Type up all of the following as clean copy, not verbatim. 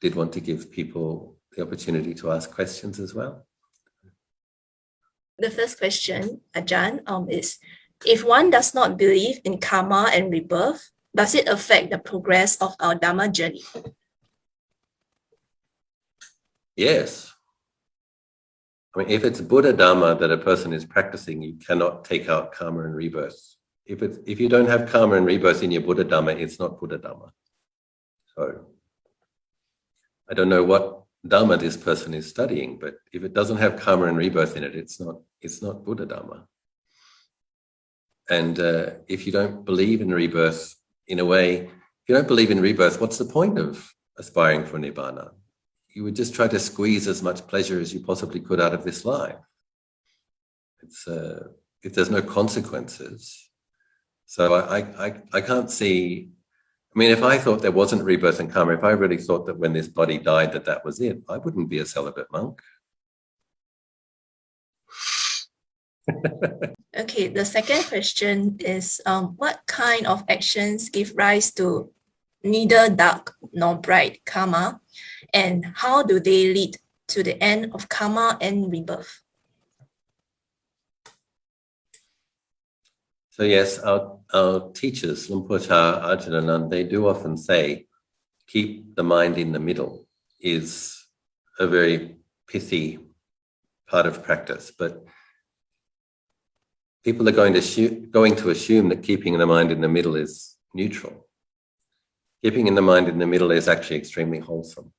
did want to give people the opportunity to ask questions as well. The first question, Ajahn, is, if one does not believe in karma and rebirth, does it affect the progress of our Dhamma journey? Yes. I mean, if it's Buddha Dhamma that a person is practicing, you cannot take out karma and rebirth. If you don't have karma and rebirth in your Buddha Dhamma, it's not Buddha Dhamma. So I don't know what Dhamma this person is studying, but if it doesn't have karma and rebirth in it, it's not Buddha Dhamma. And if you don't believe in rebirth, in a way, if you don't believe in rebirth, what's the point of aspiring for Nibbana? You would just try to squeeze as much pleasure as you possibly could out of this life. It's if there's no consequences. So I can't see. I mean, if I thought there wasn't rebirth and karma, if I really thought that when this body died that was it, I wouldn't be a celibate monk. Okay, the second question is, what kind of actions give rise to neither dark nor bright karma, and how do they lead to the end of karma and rebirth? So yes, our teachers, Lumpocha, Ajahn, they do often say, keep the mind in the middle is a very pithy part of practice, but people are going to assume that keeping the mind in the middle is neutral. Keeping in the mind in the middle is actually extremely wholesome.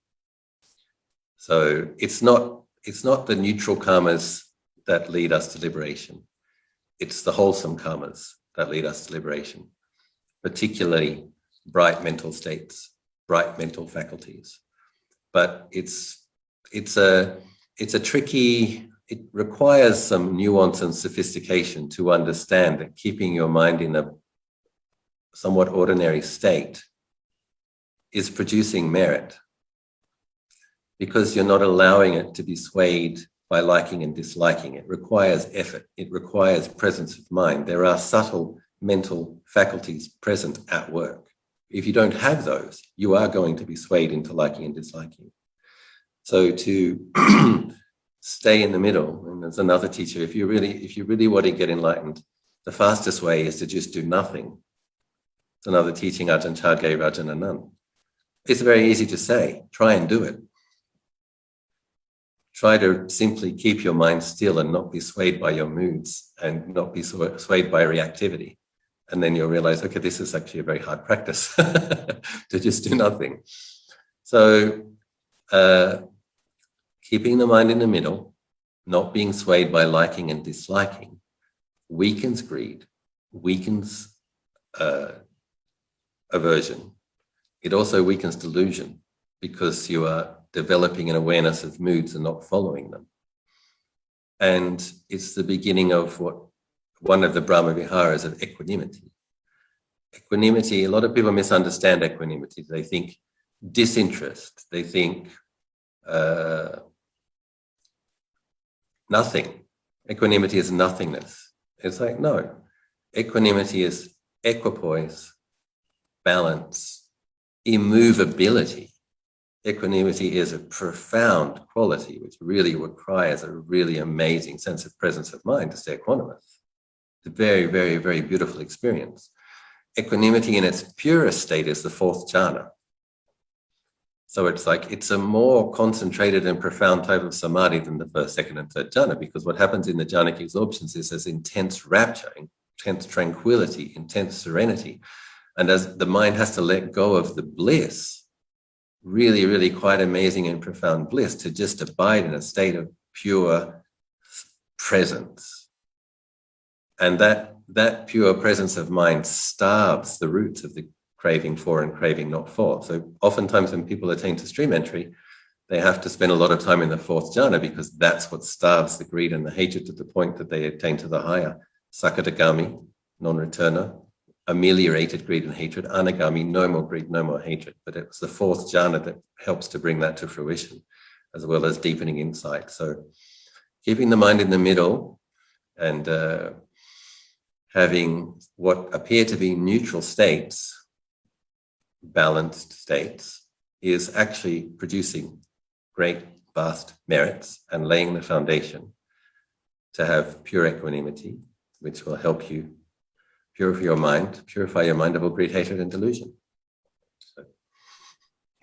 So it's not the neutral karmas that lead us to liberation. It's the wholesome karmas that lead us to liberation, particularly bright mental states, bright mental faculties. But it's a tricky. It requires some nuance and sophistication to understand that keeping your mind in a somewhat ordinary state is producing merit, because you're not allowing it to be swayed by liking and disliking. It requires effort. It requires presence of mind. There are subtle mental faculties present at work. If you don't have those, you are going to be swayed into liking and disliking. So to stay in the middle, and there's another teacher, if you really want to get enlightened, the fastest way is to just do nothing. It's another teaching Ajahn Chah gave Ajahn Anand. It's very easy to say, try and do it. Try to simply keep your mind still and not be swayed by your moods and not be swayed by reactivity. And then you'll realize, okay, this is actually a very hard practice to just do nothing. So keeping the mind in the middle, not being swayed by liking and disliking, weakens greed, weakens aversion. It also weakens delusion, because you are developing an awareness of moods and not following them. And it's the beginning of one of the Brahma Viharas of equanimity. Equanimity, a lot of people misunderstand equanimity. They think disinterest, they think nothing. Equanimity is nothingness. It's like, no. Equanimity is equipoise, balance, immovability. Equanimity is a profound quality which really requires a really amazing sense of presence of mind to stay equanimous. It's a very, very, very beautiful experience. Equanimity in its purest state is the fourth jhana. So it's like, it's a more concentrated and profound type of samadhi than the first, second, and third jhana, because what happens in the jhanic absorptions is there's intense rapture, intense tranquility, intense serenity. And as the mind has to let go of the bliss, really, really quite amazing and profound bliss, to just abide in a state of pure presence. And that pure presence of mind starves the roots of the craving for and craving not for. So oftentimes when people attain to stream entry, they have to spend a lot of time in the fourth jhana, because that's what starves the greed and the hatred to the point that they attain to the higher sakadagami, non-returner, ameliorated greed and hatred, anagami, no more greed, no more hatred. But it's the fourth jhana that helps to bring that to fruition, as well as deepening insight. So keeping the mind in the middle and having what appear to be neutral states, balanced states, is actually producing great, vast merits and laying the foundation to have pure equanimity, which will help you purify your mind of all greed, hatred, and delusion.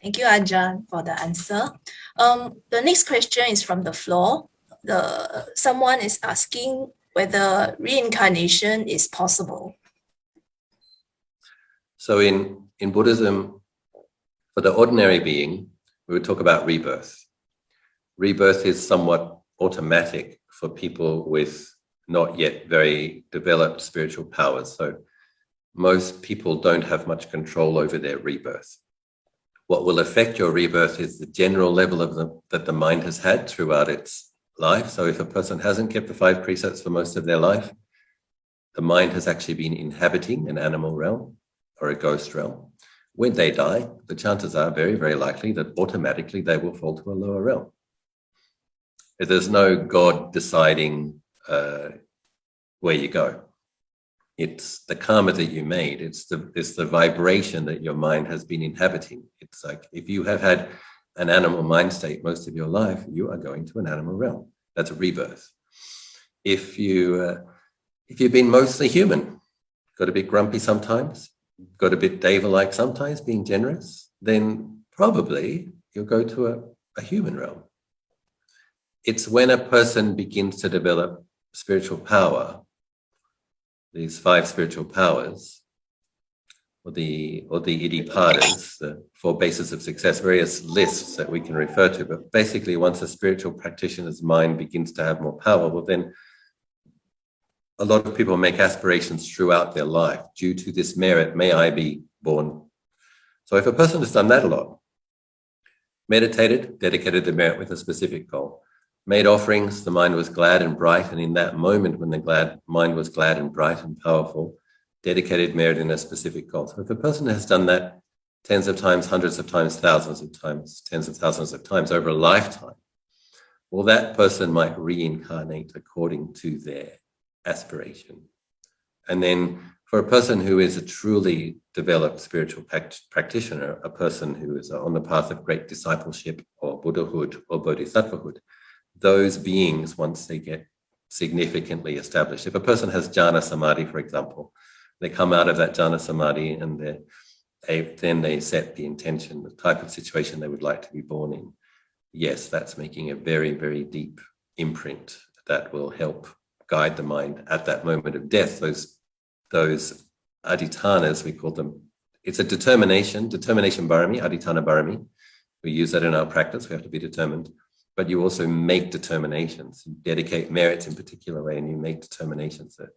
Thank you, Ajahn, for the answer. The next question is from the floor. Someone is asking whether reincarnation is possible. So in Buddhism, for the ordinary being, we would talk about rebirth. Rebirth is somewhat automatic for people with not yet very developed spiritual powers. So most people don't have much control over their rebirth. What will affect your rebirth is the general level of that the mind has had throughout its life. So if a person hasn't kept the 5 precepts for most of their life, the mind has actually been inhabiting an animal realm or a ghost realm. When they die, the chances are very, very likely that automatically they will fall to a lower realm. There's no God deciding where you go. It's the karma that you made. It's the vibration that your mind has been inhabiting. It's like if you have had an animal mind state most of your life, you are going to an animal realm. That's a rebirth. If you've been mostly human, got a bit grumpy sometimes, got a bit Deva-like sometimes, being generous, then probably you'll go to a human realm. It's when a person begins to develop spiritual power, these 5 spiritual powers, or the iddhipadas, the 4 bases of success, various lists that we can refer to. But basically, once a spiritual practitioner's mind begins to have more power, well, then a lot of people make aspirations throughout their life due to this merit, may I be born. So if a person has done that a lot, meditated, dedicated the merit with a specific goal, made offerings, the mind was glad and bright, and in that moment when the mind was glad and bright and powerful, dedicated merit in a specific goal. So if a person has done that tens of times, hundreds of times, thousands of times, tens of thousands of times over a lifetime, well, that person might reincarnate according to their aspiration. And then for a person who is a truly developed spiritual practitioner, a person who is on the path of great discipleship or Buddhahood or Bodhisattvahood, those beings, once they get significantly established, if a person has jhana samadhi, for example, they come out of that jhana samadhi and then they set the intention, the type of situation they would like to be born in. Yes, that's making a very, very deep imprint that will help guide the mind at that moment of death. Those adhitanas, we call them, it's a determination barami, adhitana barami. We use that in our practice. We have to be determined. But you also make determinations. You dedicate merits in a particular way, and you make determinations that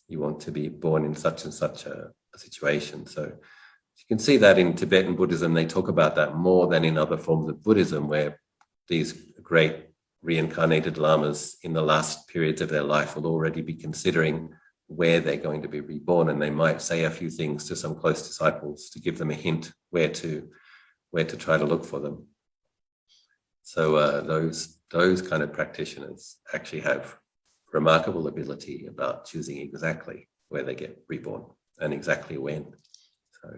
you want to be born in such and such a situation. So you can see that in Tibetan Buddhism, they talk about that more than in other forms of Buddhism, where these great reincarnated lamas in the last periods of their life will already be considering where they're going to be reborn, and they might say a few things to some close disciples to give them a hint where to try to look for them. So those kind of practitioners actually have remarkable ability about choosing exactly where they get reborn and exactly when. So,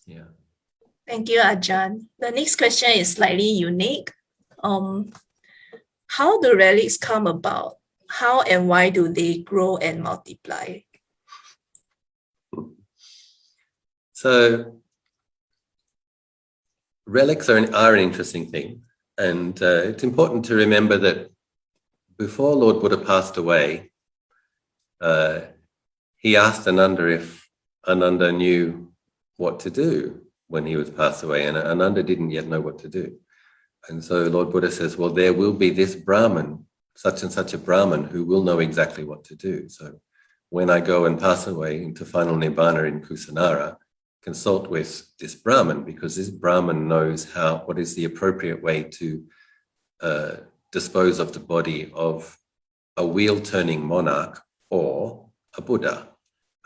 yeah. Thank you, Ajahn. The next question is slightly unique. How do relics come about? How and why do they grow and multiply? So relics are an interesting thing. And it's important to remember that before Lord Buddha passed away, he asked Ananda if Ananda knew what to do when he was passed away, and Ananda didn't yet know what to do. And so Lord Buddha says, well, there will be this Brahman, such and such a Brahman, who will know exactly what to do. So when I go and pass away into final Nibbana in Kusinara, consult with this Brahman, because this Brahman knows what is the appropriate way to dispose of the body of a wheel-turning monarch or a Buddha.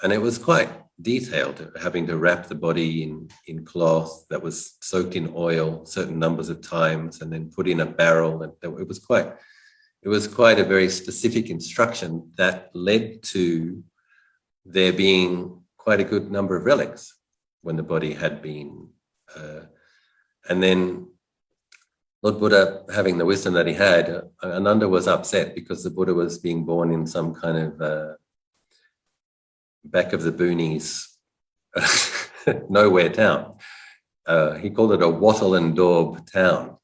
And it was quite detailed, having to wrap the body in cloth that was soaked in oil certain numbers of times and then put in a barrel. And it was quite a very specific instruction that led to there being quite a good number of relics when the body had been And then Lord Buddha, having the wisdom that he had, Ananda was upset because the Buddha was being born in some kind of back of the boonies, nowhere town. He called it a wattle and daub town.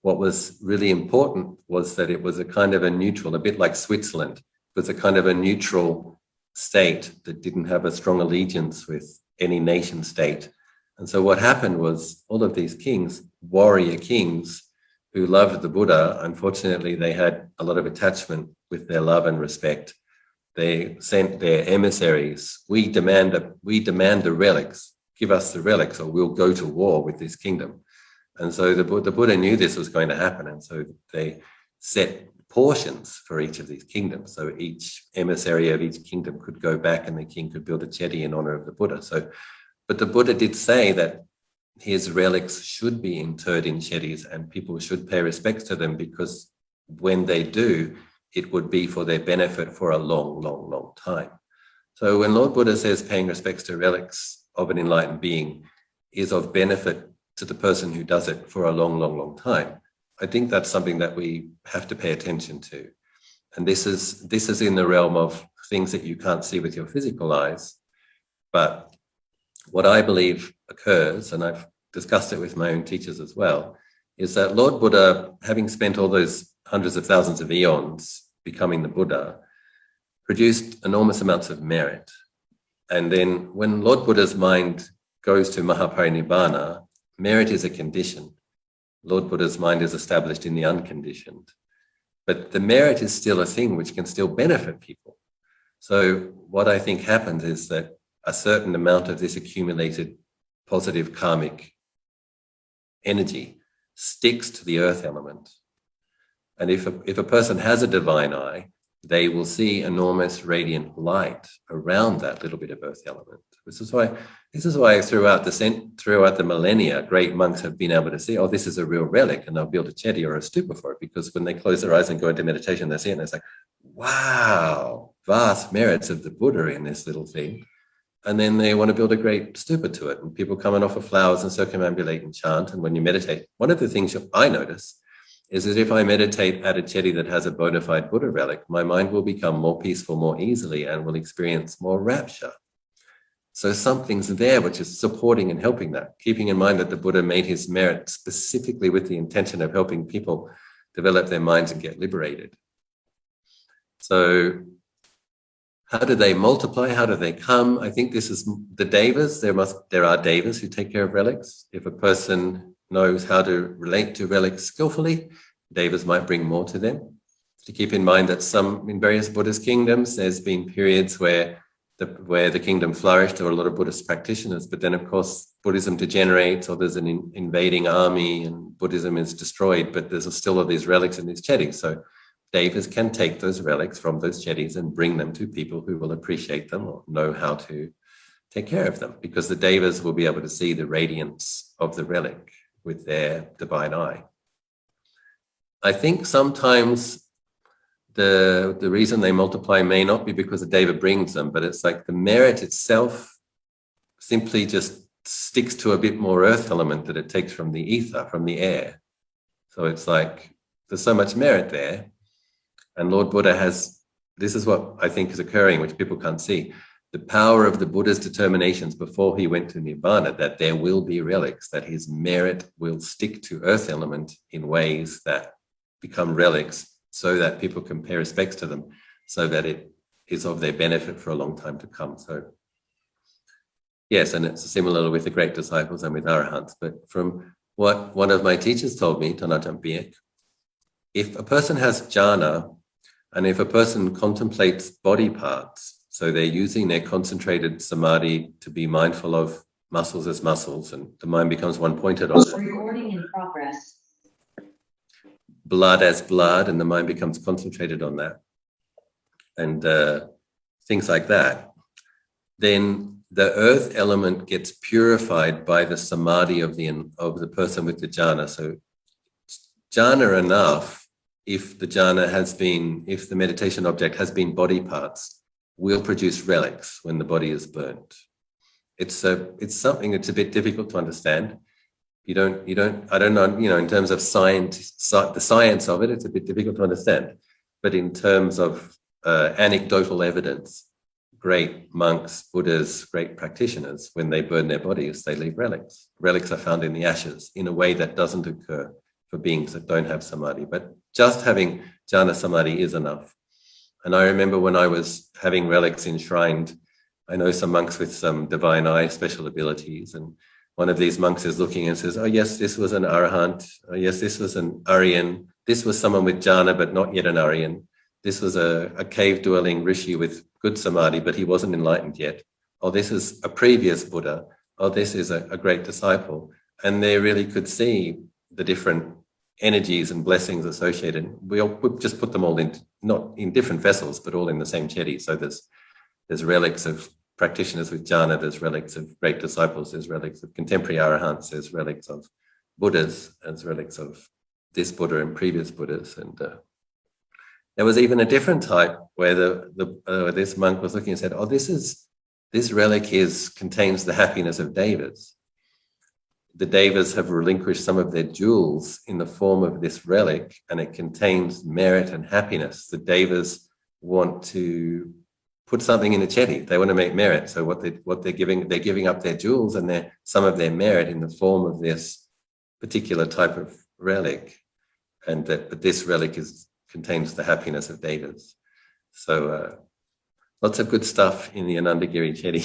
What was really important was that it was a kind of a neutral, a bit like Switzerland. It was a kind of a neutral state that didn't have a strong allegiance with any nation state. And so what happened was all of these kings, warrior kings, who loved the Buddha, unfortunately, they had a lot of attachment with their love and respect. They sent their emissaries, we demand the relics, give us the relics or we'll go to war with this kingdom. And so the Buddha knew this was going to happen. And so they set portions for each of these kingdoms. So each emissary of each kingdom could go back and the king could build a chedi in honor of the Buddha. But the Buddha did say that his relics should be interred in chedis and people should pay respects to them, because when they do, it would be for their benefit for a long, long, long time. So when Lord Buddha says paying respects to relics of an enlightened being is of benefit to the person who does it for a long, long, long time, I think that's something that we have to pay attention to. And this is in the realm of things that you can't see with your physical eyes. But what I believe occurs, and I've discussed it with my own teachers as well, is that Lord Buddha, having spent all those hundreds of thousands of eons becoming the Buddha, produced enormous amounts of merit. And then when Lord Buddha's mind goes to Mahaparinibbana, merit is a condition. Lord Buddha's mind is established in the unconditioned. But the merit is still a thing which can still benefit people. So what I think happens is that a certain amount of this accumulated positive karmic energy sticks to the earth element. And if a person has a divine eye, they will see enormous radiant light around that little bit of earth element. This is why throughout the millennia, great monks have been able to see, oh, this is a real relic, and they'll build a chedi or a stupa for it, because when they close their eyes and go into meditation, they see it and it's like, wow, vast merits of the Buddha in this little thing. And then they want to build a great stupa to it, and people come and offer flowers and circumambulate and chant. And when you meditate, one of the things I notice is that if I meditate at a chedi that has a bona fide Buddha relic, my mind will become more peaceful more easily and will experience more rapture. So something's there which is supporting and helping that, keeping in mind that the Buddha made his merit specifically with the intention of helping people develop their minds and get liberated. So how do they multiply? How do they come? I think this is the devas. There are devas who take care of relics. If a person knows how to relate to relics skillfully, devas might bring more to them. To keep in mind that in various Buddhist kingdoms, there's been periods where the kingdom flourished. There were a lot of Buddhist practitioners, but then of course Buddhism degenerates, or there's an invading army and Buddhism is destroyed, but there's still all these relics in these chedis. So devas can take those relics from those chedis and bring them to people who will appreciate them or know how to take care of them, because the devas will be able to see the radiance of the relic with their divine eye. I think sometimes the reason they multiply may not be because the deva brings them, but it's like the merit itself simply just sticks to a bit more earth element that it takes from the ether, from the air. So it's like there's so much merit there. And Lord Buddha this is what I think is occurring, which people can't see. The power of the Buddha's determinations before he went to Nibbana, that there will be relics, that his merit will stick to earth element in ways that become relics, so that people can pay respects to them, so that it is of their benefit for a long time to come. So yes, and it's similar with the great disciples and with arahants. But from what one of my teachers told me, Tanajam Biek, if a person has jhana, and if a person contemplates body parts, so they're using their concentrated samadhi to be mindful of muscles as muscles, and the mind becomes one-pointed on them. Recording in progress. Blood as blood, and the mind becomes concentrated on that, and things like that, then the earth element gets purified by the samadhi of the person with the jhana. So jhana enough, if the meditation object has been body parts, will produce relics when the body is burnt. It's something that's a bit difficult to understand. I don't know, in terms of science, the science of it, it's a bit difficult to understand. But in terms of anecdotal evidence, great monks, Buddhas, great practitioners, when they burn their bodies, they leave relics. Relics are found in the ashes in a way that doesn't occur for beings that don't have samadhi. But just having jhana samadhi is enough. And I remember when I was having relics enshrined, I know some monks with some divine eye special abilities, and one of these monks is looking and says, oh yes, this was an arahant. Oh yes, this was an Aryan. This was someone with jhana, but not yet an Aryan. This was a cave-dwelling rishi with good samadhi, but he wasn't enlightened yet. Oh, this is a previous Buddha. Oh, this is a great disciple. And they really could see the different energies and blessings associated. We just put them all in, not in different vessels, but all in the same chedi. So there's relics of practitioners with jhana, there's relics of great disciples, there's relics of contemporary arahants, there's relics of Buddhas, there's relics of this Buddha and previous Buddhas. And there was even a different type where this monk was looking and said, oh, this relic contains the happiness of devas. The devas have relinquished some of their jewels in the form of this relic, and it contains merit and happiness. The devas want to put something in the chedi. They want to make merit. So what they're giving up their jewels and some of their merit in the form of this particular type of relic. But this relic contains the happiness of devas. So lots of good stuff in the Anandagiri chedi.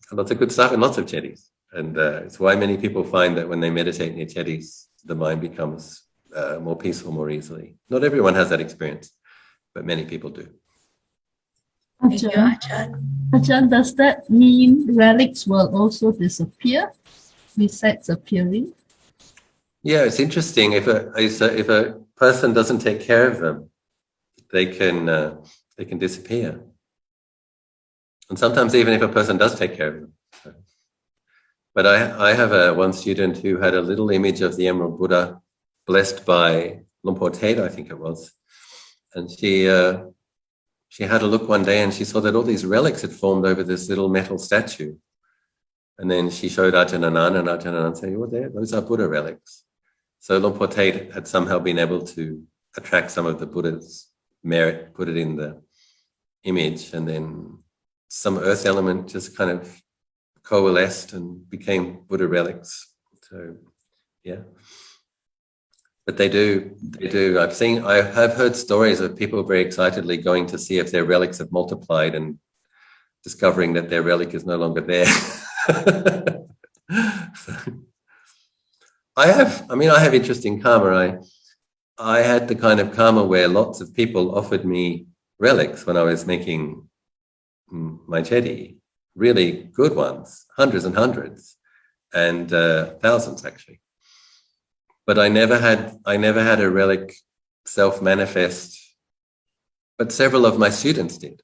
Lots of good stuff in lots of chedis. And it's why many people find that when they meditate near chedis, the mind becomes more peaceful more easily. Not everyone has that experience, but many people do. Thank you, Ajahn. Ajahn, does that mean relics will also disappear besides appearing? Yeah, it's interesting. If a person doesn't take care of them, they can disappear. And sometimes even if a person does take care of them. But I have one student who had a little image of the Emerald Buddha blessed by Lumpur Theda, I think it was. And she had a look one day and she saw that all these relics had formed over this little metal statue. And then she showed Ajahn Anan, and Ajahn Anan said, well, those are Buddha relics. So Lumpur Theda had somehow been able to attract some of the Buddha's merit, put it in the image, and then some earth element just kind of coalesced and became Buddha relics. So, yeah. But they do. I have heard stories of people very excitedly going to see if their relics have multiplied and discovering that their relic is no longer there. So, I have interesting karma. I had the kind of karma where lots of people offered me relics when I was making my chedi, really good ones, hundreds and hundreds, and thousands actually. But I never had a relic self-manifest, but several of my students did.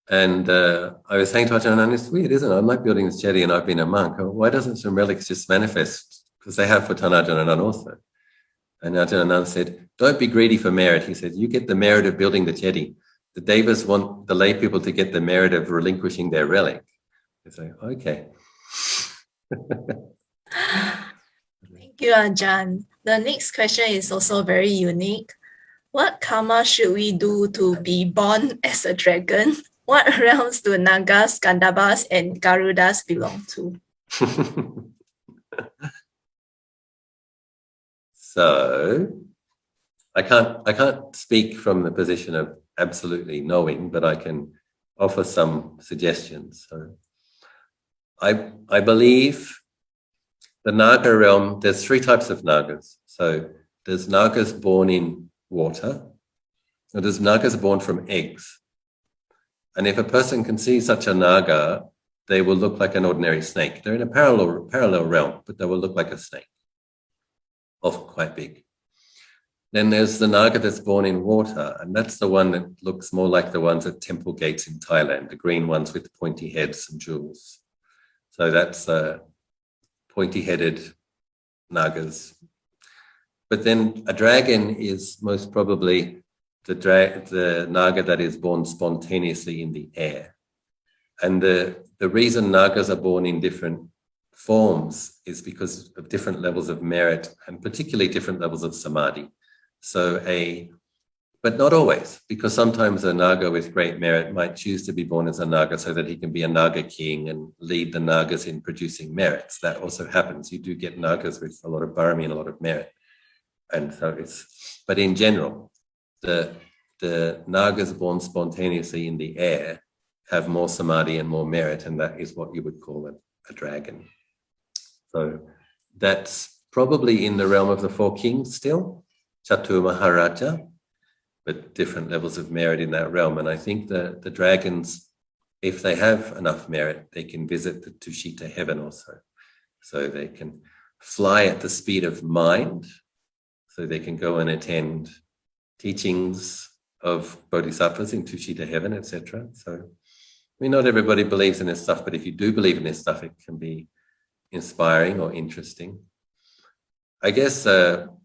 And I was saying to Ajahn, it's weird, isn't it? I'm like building this chedi and I've been a monk. Why doesn't some relics just manifest? Because they have for Ajahn Anan also. And Ajahn Anan said, don't be greedy for merit. He said, you get the merit of building the chedi. The devas want the lay people to get the merit of relinquishing their relic. It's like, okay. Thank you, Ajahn. The next question is also very unique. What karma should we do to be born as a dragon? What realms do Nagas, Gandhabas, and Garudas belong to? So, I can't speak from the position of absolutely knowing, but I can offer some suggestions. So, I believe the Naga realm, there's three types of Nagas. So there's Nagas born in water, and there's Nagas born from eggs. And if a person can see such a Naga, they will look like an ordinary snake. They're in a parallel realm, but they will look like a snake, often quite big. Then there's the Naga that's born in water, and that's the one that looks more like the ones at temple gates in Thailand, the green ones with the pointy heads and jewels. So that's pointy-headed Nagas. But then a dragon is most probably the Naga that is born spontaneously in the air. And the the reason Nagas are born in different forms is because of different levels of merit and particularly different levels of samadhi. So but not always, because sometimes a Naga with great merit might choose to be born as a Naga so that he can be a Naga king and lead the Nagas in producing merits. That also happens. You do get Nagas with a lot of barami and a lot of merit. And so but in general, the Nagas born spontaneously in the air have more samadhi and more merit, and that is what you would call a dragon. So that's probably in the realm of the four kings still, Chatu Maharaja, but different levels of merit in that realm. And I think the dragons, if they have enough merit, they can visit the Tushita heaven also. So they can fly at the speed of mind, so they can go and attend teachings of bodhisattvas in Tushita heaven, etc. So, I mean, not everybody believes in this stuff, but if you do believe in this stuff, it can be inspiring or interesting. I guess, well,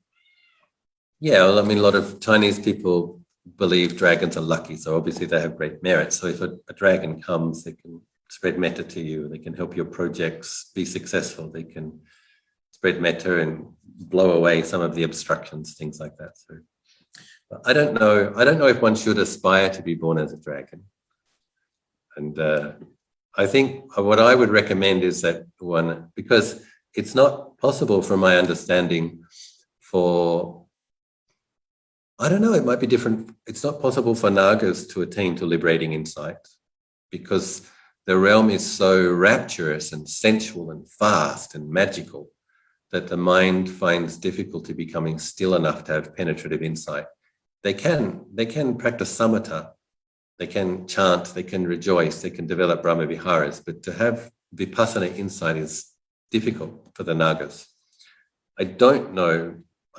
I mean, a lot of Chinese people believe dragons are lucky, so obviously they have great merit. So if a dragon comes, they can spread metta to you, they can help your projects be successful, they can spread metta and blow away some of the obstructions, things like that. So I don't know if one should aspire to be born as a dragon. And I think what I would recommend is that one, because it's not possible from my understanding I don't know, it might be different. It's not possible for Nagas to attain to liberating insight because the realm is so rapturous and sensual and fast and magical that the mind finds difficulty becoming still enough to have penetrative insight. They can practice samatha, they can chant, they can rejoice, they can develop Brahma Viharas, but to have vipassana insight is difficult for the Nagas. I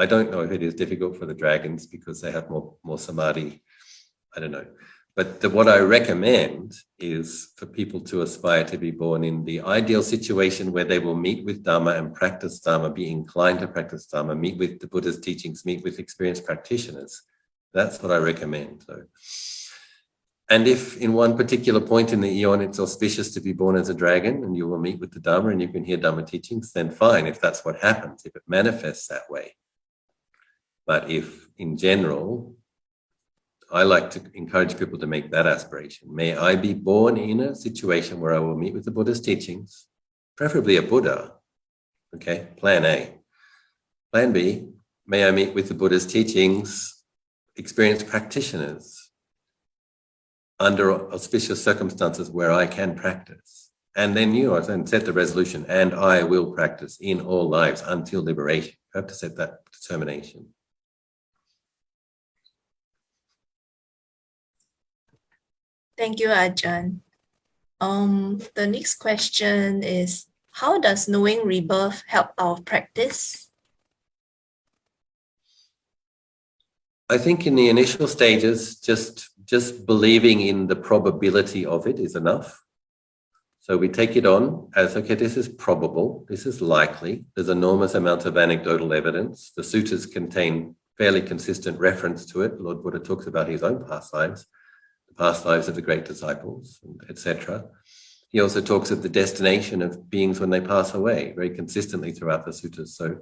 don't know if it is difficult for the dragons because they have more samadhi. I don't know. But what I recommend is for people to aspire to be born in the ideal situation where they will meet with Dhamma and practice Dhamma, be inclined to practice Dhamma, meet with the Buddha's teachings, meet with experienced practitioners. That's what I recommend. So, and if in one particular point in the eon it's auspicious to be born as a dragon and you will meet with the Dhamma and you can hear Dhamma teachings, then fine, if that's what happens, if it manifests that way. But if, in general, I like to encourage people to make that aspiration. May I be born in a situation where I will meet with the Buddha's teachings, preferably a Buddha. Okay, plan A. Plan B, may I meet with the Buddha's teachings, experienced practitioners, under auspicious circumstances where I can practice. And then then set the resolution, and I will practice in all lives until liberation. You have to set that determination. Thank you, Ajahn. The next question is, how does knowing rebirth help our practice? I think in the initial stages, just believing in the probability of it is enough. So we take it on as, okay, this is probable, this is likely. There's enormous amounts of anecdotal evidence. The sutras contain fairly consistent reference to it. Lord Buddha talks about his own past lives. Past lives of the great disciples, etc. He also talks of the destination of beings when they pass away very consistently throughout the sutras. So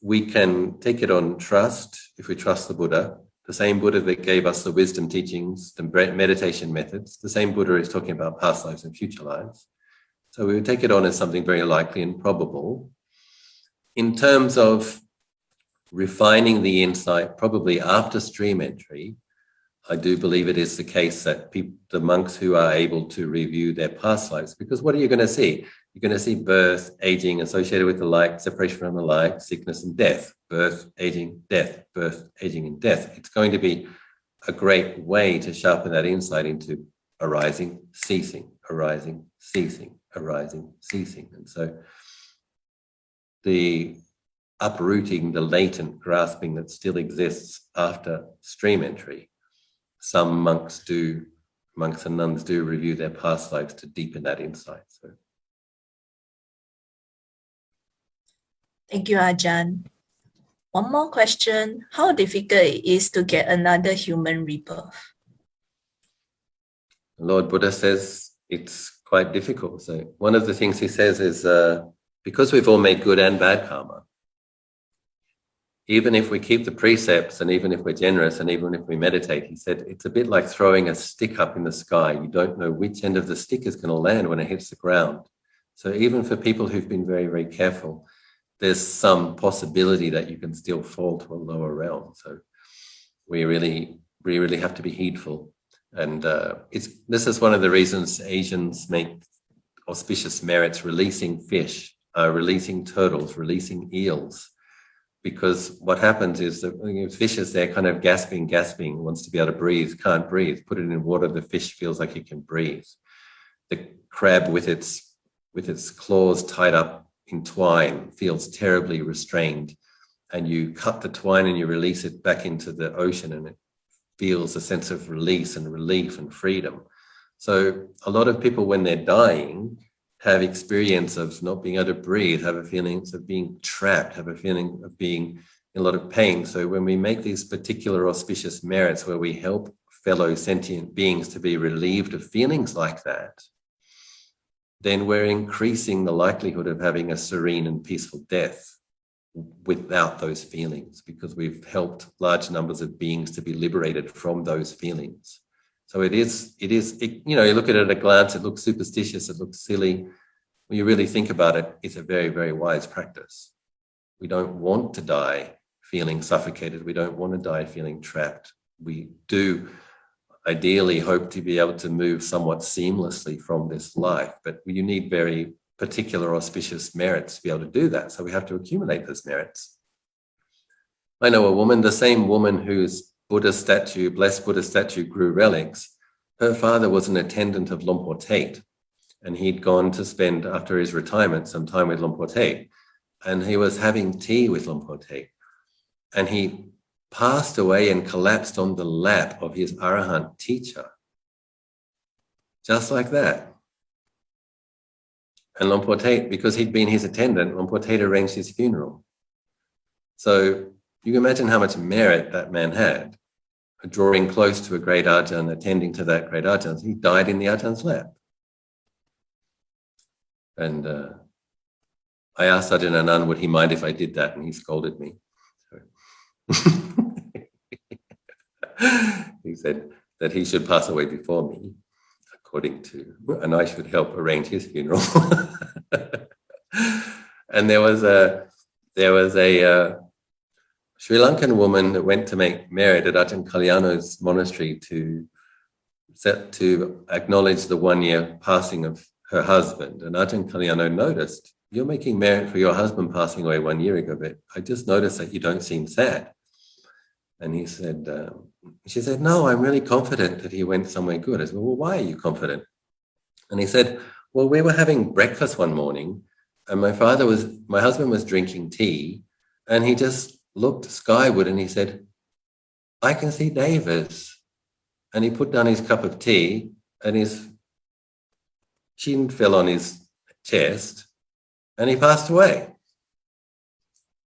we can take it on trust, if we trust the Buddha, the same Buddha that gave us the wisdom teachings, the meditation methods, the same Buddha is talking about past lives and future lives. So we would take it on as something very likely and probable. In terms of refining the insight, probably after stream entry, I do believe it is the case that the monks who are able to review their past lives, because what are you going to see? You're going to see birth, aging, associated with the like, separation from the like, sickness and death, birth, aging, death, birth, aging and death. It's going to be a great way to sharpen that insight into arising, ceasing, arising, ceasing, arising, ceasing. And so the uprooting the latent grasping that still exists after stream entry, some monks and nuns do review their past lives to deepen that insight. So. Thank you, Ajahn. One more question. How difficult it is to get another human rebirth? Lord Buddha says it's quite difficult. So one of the things he says is, because we've all made good and bad karma, even if we keep the precepts and even if we're generous and even if we meditate, he said, it's a bit like throwing a stick up in the sky. You don't know which end of the stick is going to land when it hits the ground. So even for people who've been very, very careful, there's some possibility that you can still fall to a lower realm. So we really have to be heedful. And this is one of the reasons Asians make auspicious merits, releasing fish, releasing turtles, releasing eels. Because what happens is that fish is there kind of gasping, wants to be able to breathe, can't breathe. Put it in water, the fish feels like it can breathe. The crab with its claws tied up in twine feels terribly restrained. And you cut the twine and you release it back into the ocean and it feels a sense of release and relief and freedom. So a lot of people, when they're dying, have experience of not being able to breathe, have a feeling of being trapped, have a feeling of being in a lot of pain. So when we make these particular auspicious merits where we help fellow sentient beings to be relieved of feelings like that, then we're increasing the likelihood of having a serene and peaceful death without those feelings, because we've helped large numbers of beings to be liberated from those feelings. So it is, you know, you look at it at a glance, it looks superstitious, it looks silly. When you really think about it, it's a very, very wise practice. We don't want to die feeling suffocated. We don't want to die feeling trapped. We do ideally hope to be able to move somewhat seamlessly from this life, but you need very particular auspicious merits to be able to do that. So we have to accumulate those merits. I know a woman, the same woman whose Buddha statue, blessed Buddha statue, grew relics. Her father was an attendant of Luang Por Tate, and he'd gone to spend, after his retirement, some time with Luang Por Tate, and he was having tea with Luang Por Tate, and he passed away and collapsed on the lap of his Arahant teacher, just like that. And Luang Por Tate, because he'd been his attendant, Luang Por Tate arranged his funeral. So you can imagine how much merit that man had, drawing close to a great Ajahn, attending to that great Ajahn. He died in the Ajah's lap. And I asked Ajahn Anan, would he mind if I did that? And he scolded me. So he said that he should pass away before me, according to, and I should help arrange his funeral. And there was a Sri Lankan woman that went to make merit at Ajahn Kalyano's monastery to acknowledge the 1 year passing of her husband. And Ajahn Kalyano noticed, you're making merit for your husband passing away 1 year ago, but I just noticed that you don't seem sad. And he said, she said, no, I'm really confident that he went somewhere good. I said, well, why are you confident? And he said, well, we were having breakfast one morning and my husband was drinking tea, and he just looked skyward and he said, I can see Davis. And he put down his cup of tea and his chin fell on his chest and he passed away.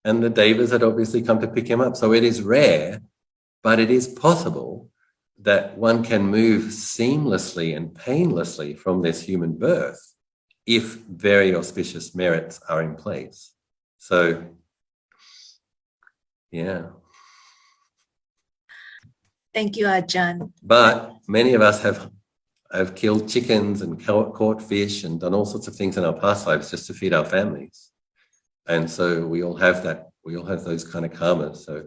And the Devas had obviously come to pick him up. So it is rare, but it is possible that one can move seamlessly and painlessly from this human birth if very auspicious merits are in place. So, yeah. Thank you, Ajahn. But many of us have killed chickens and caught fish and done all sorts of things in our past lives just to feed our families. And so we all have that. We all have those kind of karmas. So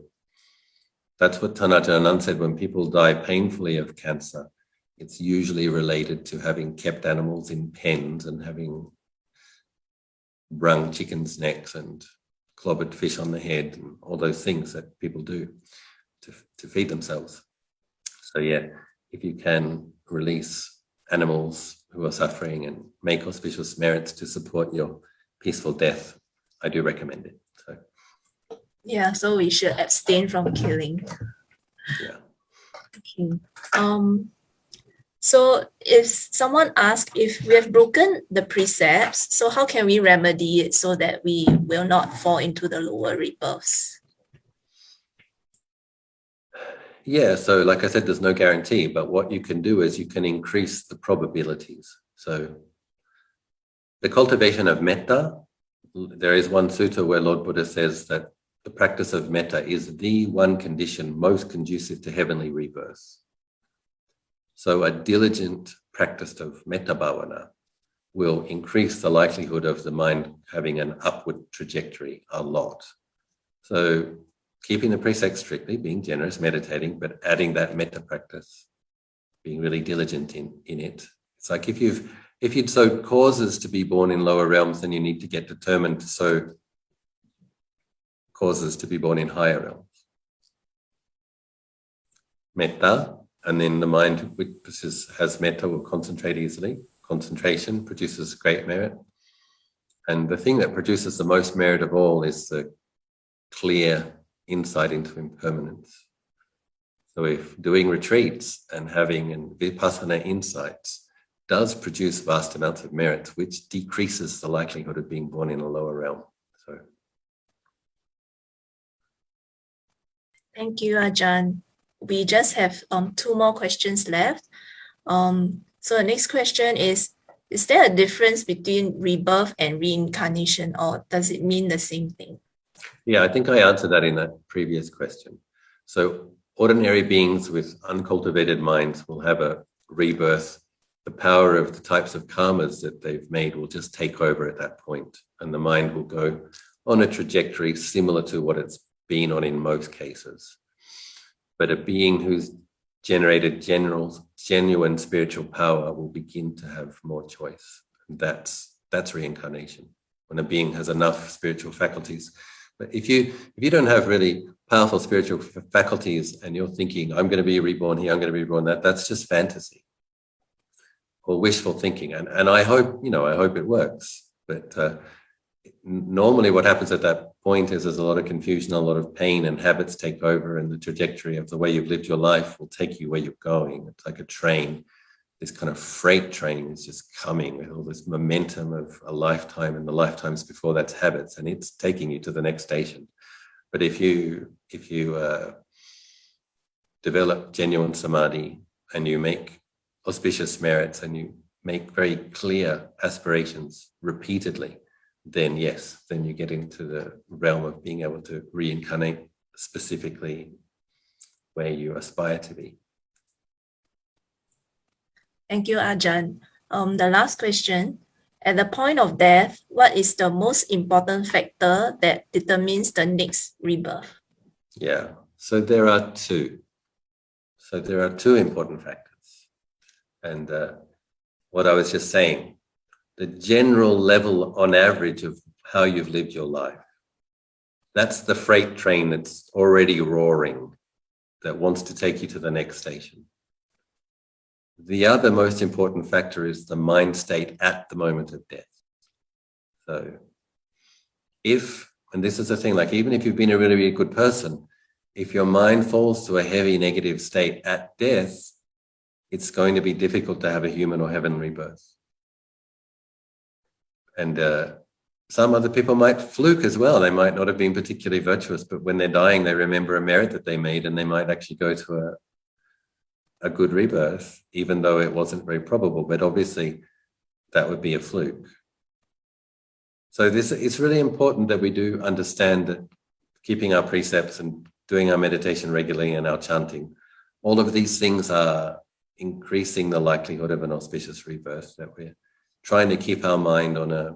that's what Ajahn Anan said, when people die painfully of cancer, it's usually related to having kept animals in pens and having wrung chickens' necks and clobbered fish on the head and all those things that people do to feed themselves. So yeah, if you can release animals who are suffering and make auspicious merits to support your peaceful death, I do recommend it. So Yeah, so we should abstain from killing. yeah. Okay. So if someone asks if we have broken the precepts, so how can we remedy it so that we will not fall into the lower rebirths? Yeah, so like I said, there's no guarantee, but what you can do is you can increase the probabilities. So the cultivation of metta, there is one sutta where Lord Buddha says that the practice of metta is the one condition most conducive to heavenly rebirth. So a diligent practice of metta bhavana will increase the likelihood of the mind having an upward trajectory a lot. So keeping the precepts strictly, being generous, meditating, but adding that metta practice, being really diligent in it. It's like if you'd sowed causes to be born in lower realms, then you need to get determined to sow causes to be born in higher realms. Metta, and then the mind which has metta will concentrate easily. Concentration produces great merit. And the thing that produces the most merit of all is the clear insight into impermanence. So if doing retreats and having vipassana insights does produce vast amounts of merit, which decreases the likelihood of being born in a lower realm. So, Thank you, Ajahn. We just have 2 more questions left. So the next question is there a difference between rebirth and reincarnation, or does it mean the same thing? yeah, I think I answered that in that previous question. So ordinary beings with uncultivated minds will have a rebirth. The power of the types of karmas that they've made will just take over at that point, and the mind will go on a trajectory similar to what it's been on in most cases. But a being who's generated genuine spiritual power will begin to have more choice. And that's reincarnation, when a being has enough spiritual faculties. But if you don't have really powerful spiritual faculties and you're thinking, I'm going to be reborn here, I'm going to be reborn that, that's just fantasy or wishful thinking. And I hope it works. But normally what happens at that point is there's a lot of confusion, a lot of pain, and habits take over, and the trajectory of the way you've lived your life will take you where you're going. It's like a train. This kind of freight train is just coming with all this momentum of a lifetime, and the lifetimes before that's habits, and it's taking you to the next station. But if you develop genuine samadhi and you make auspicious merits and you make very clear aspirations repeatedly, then yes, then you get into the realm of being able to reincarnate specifically where you aspire to be. Thank you, Ajahn. The last question. At the point of death, what is the most important factor that determines the next rebirth? Yeah, so there are two. So there are 2 important factors. And what I was just saying, the general level on average of how you've lived your life, that's the freight train that's already roaring, that wants to take you to the next station. The other most important factor is the mind state at the moment of death. So and this is the thing, like even if you've been a really, really good person, if your mind falls to a heavy negative state at death, it's going to be difficult to have a human or heavenly rebirth. And some other people might fluke as well. They might not have been particularly virtuous, but when they're dying, they remember a merit that they made, and they might actually go to a good rebirth, even though it wasn't very probable. But obviously, that would be a fluke. So it's really important that we do understand that keeping our precepts and doing our meditation regularly and our chanting, all of these things are increasing the likelihood of an auspicious rebirth, that we're trying to keep our mind on a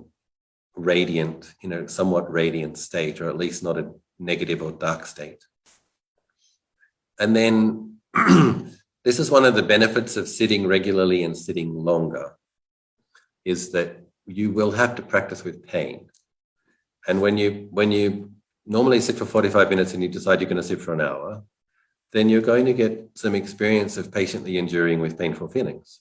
radiant, somewhat radiant state, or at least not a negative or dark state. And then this is one of the benefits of sitting regularly and sitting longer, is that you will have to practice with pain. And when you normally sit for 45 minutes and you decide you're going to sit for an hour, then you're going to get some experience of patiently enduring with painful feelings.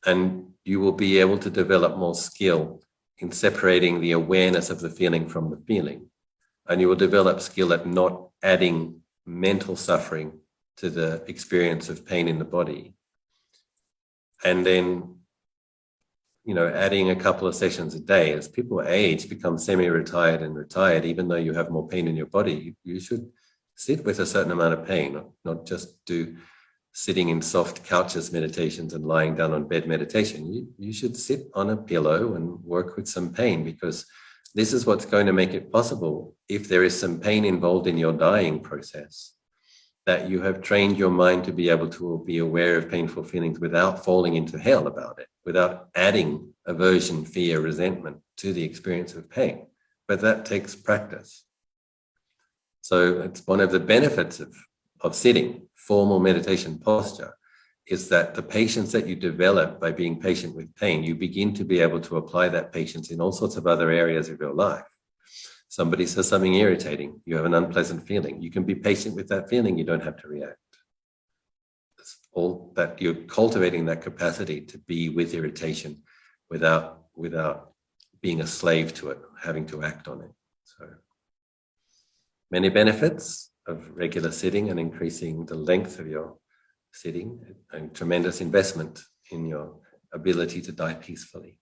And you will be able to develop more skill in separating the awareness of the feeling from the feeling. And you will develop skill at not adding mental suffering to the experience of pain in the body. And then, adding a couple of sessions a day, as people age, become semi-retired and retired, even though you have more pain in your body, you should sit with a certain amount of pain, not just do sitting in soft couches meditations and lying down on bed meditation. You should sit on a pillow and work with some pain, because this is what's going to make it possible, if there is some pain involved in your dying process, that you have trained your mind to be able to be aware of painful feelings without falling into hell about it, without adding aversion, fear, resentment to the experience of pain. But that takes practice. So it's one of the benefits of sitting, formal meditation posture, is that the patience that you develop by being patient with pain, you begin to be able to apply that patience in all sorts of other areas of your life. Somebody says something irritating, you have an unpleasant feeling. You can be patient with that feeling, you don't have to react. It's all that you're cultivating that capacity to be with irritation without being a slave to it, having to act on it. So many benefits of regular sitting and increasing the length of your sitting, and tremendous investment in your ability to die peacefully.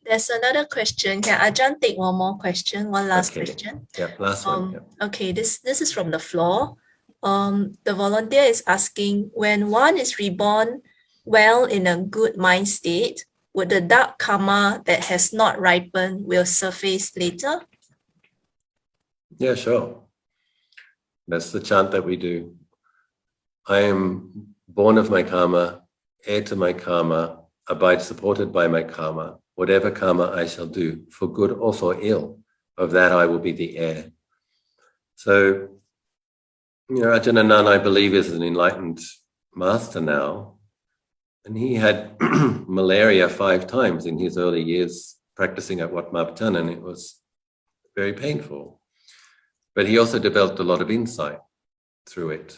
There's another question. Can Ajahn take one more question? One last question. Yeah, last one. Yeah. Okay, this is from the floor. The volunteer is asking, when one is reborn well in a good mind state, would the dark karma that has not ripened will surface later? Yeah, sure. That's the chant that we do. I am born of my karma, heir to my karma, abide supported by my karma. Whatever karma I shall do, for good or for ill, of that I will be the heir. So, Ajahn Anan, I believe, is an enlightened master now. And he had malaria 5 times in his early years practicing at Wat Maptan, and it was very painful. But he also developed a lot of insight through it.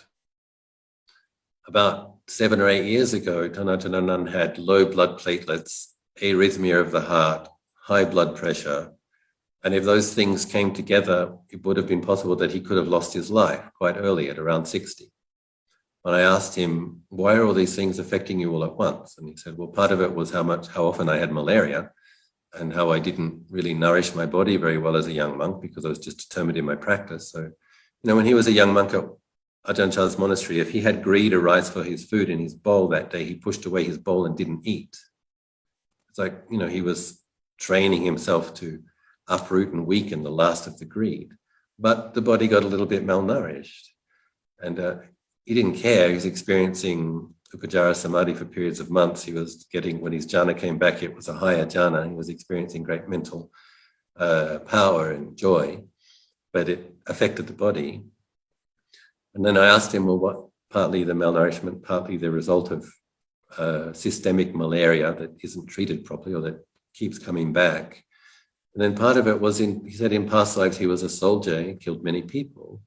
About 7 or 8 years ago, Ajahn Anan had low blood platelets, arrhythmia of the heart, high blood pressure. And if those things came together, it would have been possible that he could have lost his life quite early at around 60. When I asked him, why are all these things affecting you all at once? And he said, well, part of it was how often I had malaria and how I didn't really nourish my body very well as a young monk, because I was just determined in my practice. So, when he was a young monk at Ajahn Chah's monastery, if he had greed arise for his food in his bowl that day, he pushed away his bowl and didn't eat. It's like, he was training himself to uproot and weaken the last of the greed. But the body got a little bit malnourished. And he didn't care. He was experiencing Upacara Samadhi for periods of months. He was getting, when his jhana came back, it was a higher jhana. He was experiencing great mental power and joy, but it affected the body. And then I asked him, well, what, partly the malnourishment, partly the result of systemic malaria that isn't treated properly or that keeps coming back. And then part of it was he said in past lives he was a soldier, he killed many people.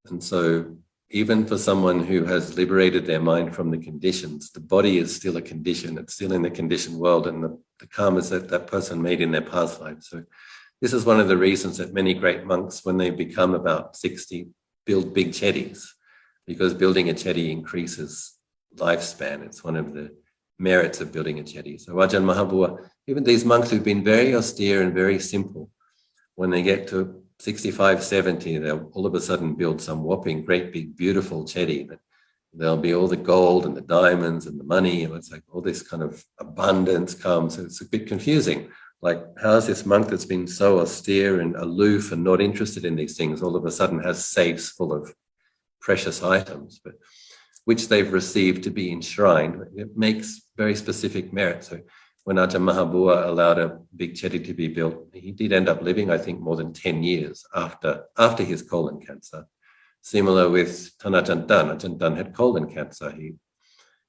And so even for someone who has liberated their mind from the conditions, the body is still a condition, it's still in the conditioned world, and the karmas that person made in their past life. So this is one of the reasons that many great monks, when they become about 60, build big chetties, because building a chetty increases lifespan. It's one of the merits of building a chetty. So Ajahn Mahabua, even these monks who've been very austere and very simple, when they get to 65, 70, they'll all of a sudden build some whopping, great, big, beautiful chetty. There'll be all the gold and the diamonds and the money, and it's like all this kind of abundance comes. So it's a bit confusing. Like, how's this monk that's been so austere and aloof and not interested in these things all of a sudden has safes full of precious items, but which they've received to be enshrined? It makes very specific merit. So when Ajahn Mahabua allowed a big chetty to be built, he did end up living, I think, more than 10 years after his colon cancer. Similar with Ajahn Dhan. Ajahn Dhan had colon cancer.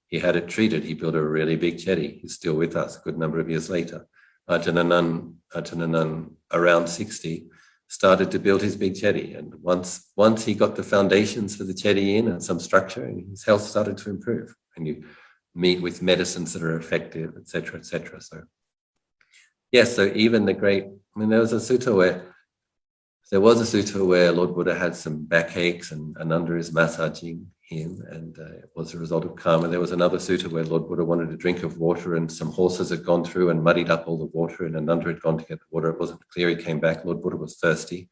He had it treated. He built a really big chetty. He's still with us a good number of years later. Ajahn Anan, around 60, started to build his big chetty. And once he got the foundations for the chetty in and some structure, and his health started to improve. And you meet with medicines that are effective, etc., etc. So, yes, so even the great, there was a sutta where Lord Buddha had some backaches and Ananda is massaging him, and it was a result of karma. There was another sutta where Lord Buddha wanted a drink of water and some horses had gone through and muddied up all the water, and Ananda had gone to get the water. It wasn't clear. He came back. Lord Buddha was thirsty.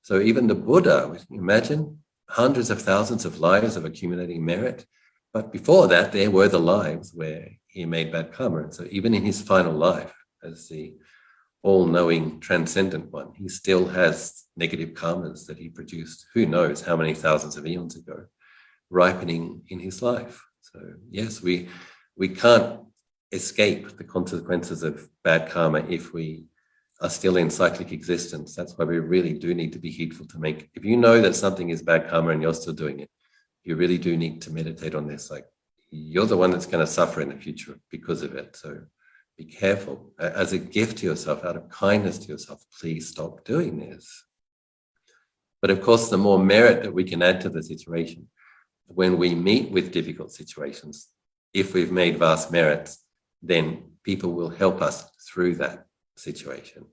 So even the Buddha, imagine hundreds of thousands of lives of accumulating merit. But before that, there were the lives where he made bad karma. And so even in his final life, as the all-knowing transcendent one, he still has negative karmas that he produced, who knows how many thousands of eons ago, ripening in his life. So yes, we can't escape the consequences of bad karma if we are still in cyclic existence. That's why we really do need to be heedful to make, if you know that something is bad karma and you're still doing it, you really do need to meditate on this. Like, you're the one that's going to suffer in the future because of it. So be careful. As a gift to yourself, out of kindness to yourself, please stop doing this. But of course, the more merit that we can add to the situation, when we meet with difficult situations, if we've made vast merits, then people will help us through that situation.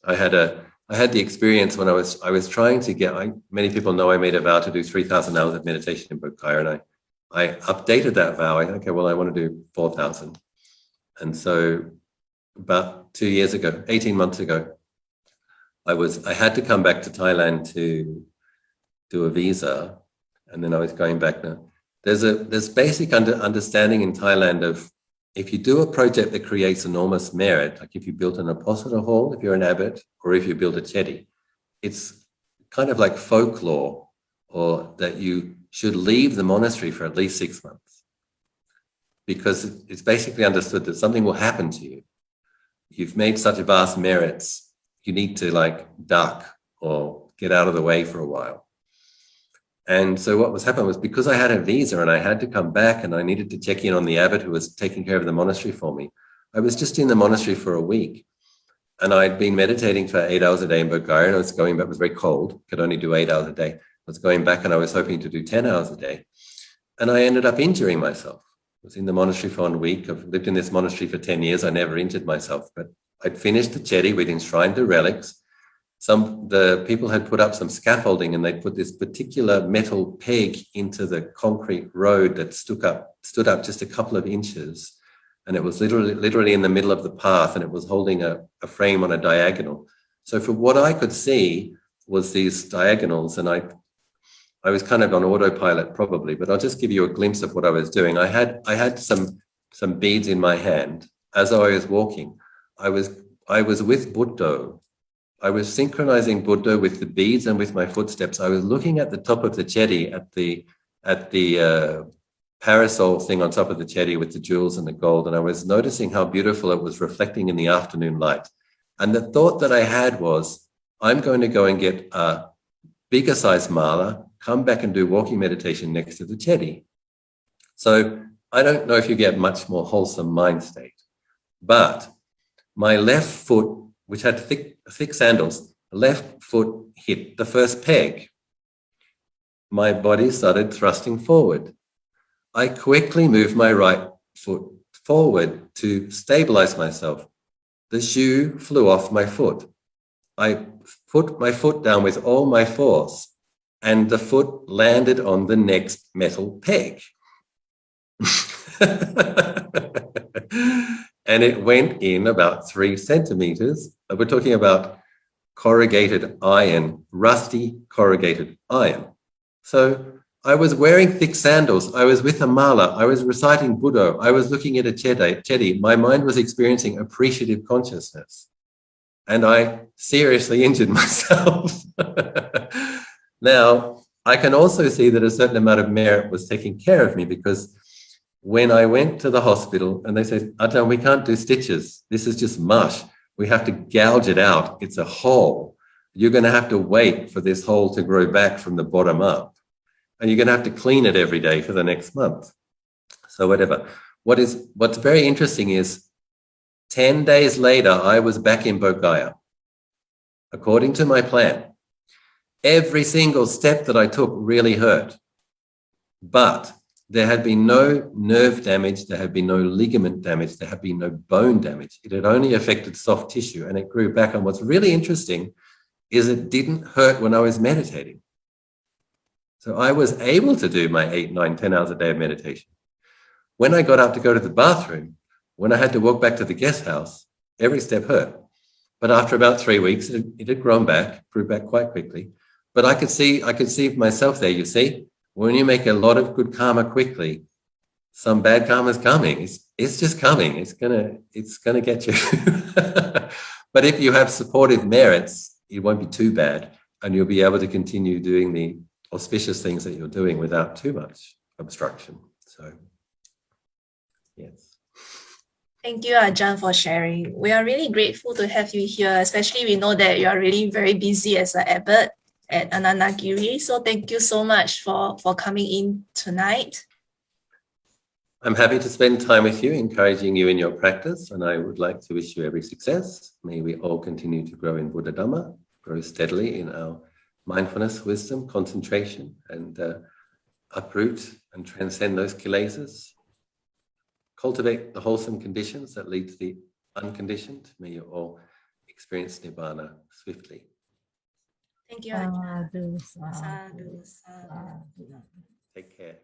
I had the experience when I was trying to get, many people know I made a vow to do 3,000 hours of meditation in Bodhgaya, and I updated that vow. I want to do 4,000. And so about 2 years ago, 18 months ago, I had to come back to Thailand to do a visa, and then I was going back now. There's basic understanding in Thailand of, if you do a project that creates enormous merit, like if you built an Uposatha hall, if you're an abbot, or if you build a chedi, it's kind of like folklore, or that you should leave the monastery for at least 6 months, because it's basically understood that something will happen to you. You've made such vast merits, you need to like duck or get out of the way for a while. And so what was happening was, because I had a visa and I had to come back and I needed to check in on the abbot who was taking care of the monastery for me, I was just in the monastery for a week. And I'd been meditating for 8 hours a day in Bodhgaya, and I was going back, it was very cold, could only do 8 hours a day. I was going back and I was hoping to do 10 hours a day. And I ended up injuring myself. I was in the monastery for 1 week. I've lived in this monastery for 10 years. I never injured myself, but I'd finished the chedi, we'd enshrined the relics. The people had put up some scaffolding, and they'd put this particular metal peg into the concrete road that stood up just a couple of inches. And it was literally in the middle of the path, and it was holding a frame on a diagonal. So for what I could see was these diagonals, and I was kind of on autopilot probably, but I'll just give you a glimpse of what I was doing. I had some beads in my hand. As I was walking, I was with Buddha. I was synchronizing Buddha with the beads and with my footsteps. I was looking at the top of the chedi, at the parasol thing on top of the chedi with the jewels and the gold, and I was noticing how beautiful it was reflecting in the afternoon light. And the thought that I had was, I'm going to go and get a bigger size mala, come back and do walking meditation next to the chedi. So I don't know if you get much more wholesome mind state, but my left foot, which had thick sandals, left foot hit the first peg. My body started thrusting forward. I quickly moved my right foot forward to stabilize myself. The shoe flew off my foot. I put my foot down with all my force, and the foot landed on the next metal peg. And it went in about 3 centimeters. We're talking about corrugated iron, rusty corrugated iron. So I was wearing thick sandals. I was with a mala. I was reciting Buddha. I was looking at a chedi. My mind was experiencing appreciative consciousness. And I seriously injured myself. Now, I can also see that a certain amount of merit was taking care of me, because when I went to the hospital and they said, Ajahn, we can't do stitches. This is just mush. We have to gouge it out. It's a hole. You're going to have to wait for this hole to grow back from the bottom up. And you're going to have to clean it every day for the next month. So whatever. What's very interesting is 10 days later, I was back in Bodhgaya, according to my plan. Every single step that I took really hurt. But there had been no nerve damage, there had been no ligament damage, there had been no bone damage. It had only affected soft tissue, and it grew back. And what's really interesting is it didn't hurt when I was meditating. So I was able to do my 8, 9, 10 hours a day of meditation. When I got up to go to the bathroom, when I had to walk back to the guest house, every step hurt. But after about 3 weeks, it had grown back, grew back quite quickly. But I could see myself there, you see. When you make a lot of good karma quickly, some bad karma is coming. It's just coming. It's gonna get you. But if you have supportive merits, it won't be too bad, and you'll be able to continue doing the auspicious things that you're doing without too much obstruction. So, yes. Thank you, Ajahn, for sharing. We are really grateful to have you here, especially we know that you are really very busy as an abbot at Anandagiri. So thank you so much for coming in tonight. I'm happy to spend time with you, encouraging you in your practice, and I would like to wish you every success. May we all continue to grow in Buddha Dhamma, grow steadily in our mindfulness, wisdom, concentration, and uproot and transcend those kilesas. Cultivate the wholesome conditions that lead to the unconditioned. May you all experience Nibbana swiftly. Thank you, Ajahn. Sadhu, Sadhu, sadhu. sadhu. Take care.